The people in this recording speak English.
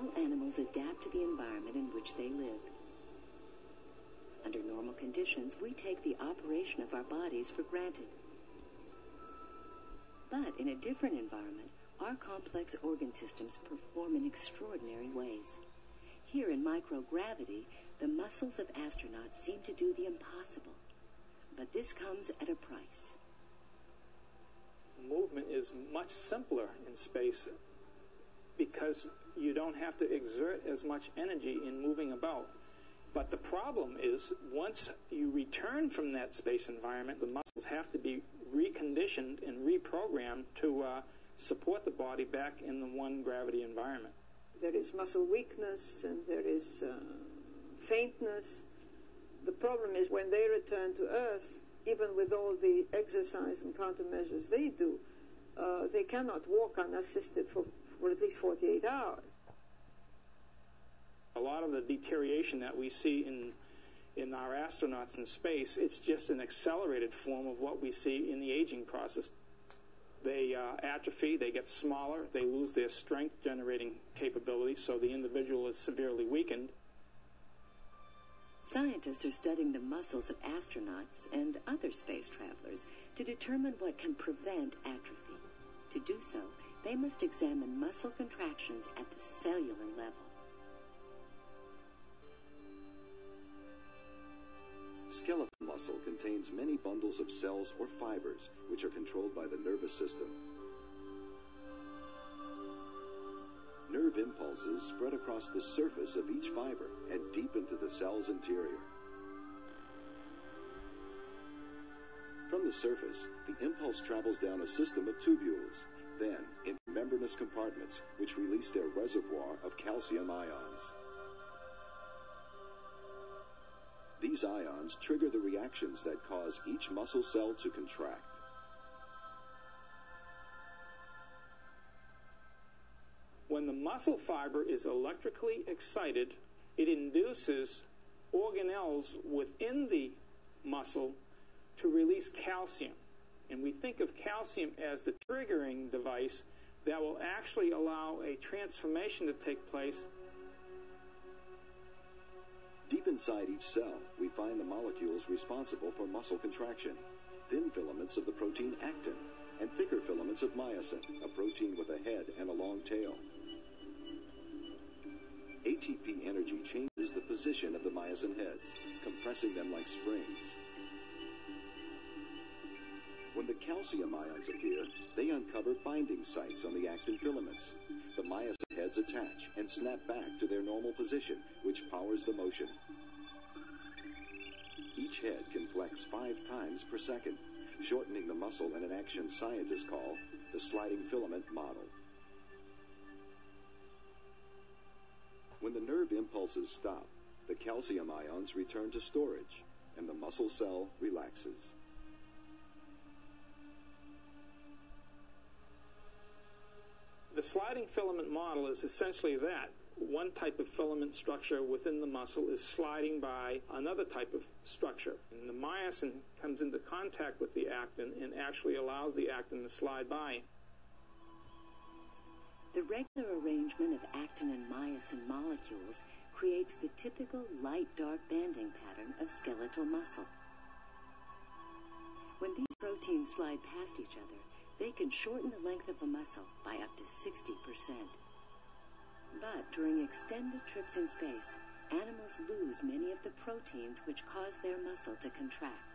All animals adapt to the environment in which they live. Under normal conditions, we take the operation of our bodies for granted. But in a different environment, our complex organ systems perform in extraordinary ways. Here in microgravity, the muscles of astronauts seem to do the impossible. But this comes at a price. Movement is much simpler in space because you don't have to exert as much energy in moving about. But the problem is, once you return from that space environment, the muscles have to be reconditioned and reprogrammed to support the body back in the one gravity environment. There is muscle weakness and there is faintness. The problem is when they return to Earth, even with all the exercise and countermeasures they do, they cannot walk unassisted for at least 48 hours. A lot of the deterioration that we see in our astronauts in space, it's just an accelerated form of what we see in the aging process. They atrophy, they get smaller, they lose their strength-generating capability, so the individual is severely weakened. Scientists are studying the muscles of astronauts and other space travelers to determine what can prevent atrophy. To do so, they must examine muscle contractions at the cellular level. Skeletal muscle contains many bundles of cells or fibers which are controlled by the nervous system. Nerve impulses spread across the surface of each fiber and deep into the cell's interior. From the surface, the impulse travels down a system of tubules, then into membranous compartments which release their reservoir of calcium ions. These ions trigger the reactions that cause each muscle cell to contract. When the muscle fiber is electrically excited, it induces organelles within the muscle to release calcium. And we think of calcium as the triggering device that will actually allow a transformation to take place. Deep inside each cell, we find the molecules responsible for muscle contraction, thin filaments of the protein actin, and thicker filaments of myosin, a protein with a head and a long tail. ATP energy changes the position of the myosin heads, compressing them like springs. When the calcium ions appear, they uncover binding sites on the actin filaments. The myosin heads attach and snap back to their normal position, which powers the motion. Each head can flex 5 times per second, shortening the muscle in an action scientists call the sliding filament model. When the nerve impulses stop, the calcium ions return to storage, and the muscle cell relaxes. The sliding filament model is essentially that. One type of filament structure within the muscle is sliding by another type of structure. And the myosin comes into contact with the actin and actually allows the actin to slide by. The regular arrangement of actin and myosin molecules creates the typical light-dark banding pattern of skeletal muscle. When these proteins slide past each other, they can shorten the length of a muscle by up to 60%. But during extended trips in space, animals lose many of the proteins which cause their muscle to contract.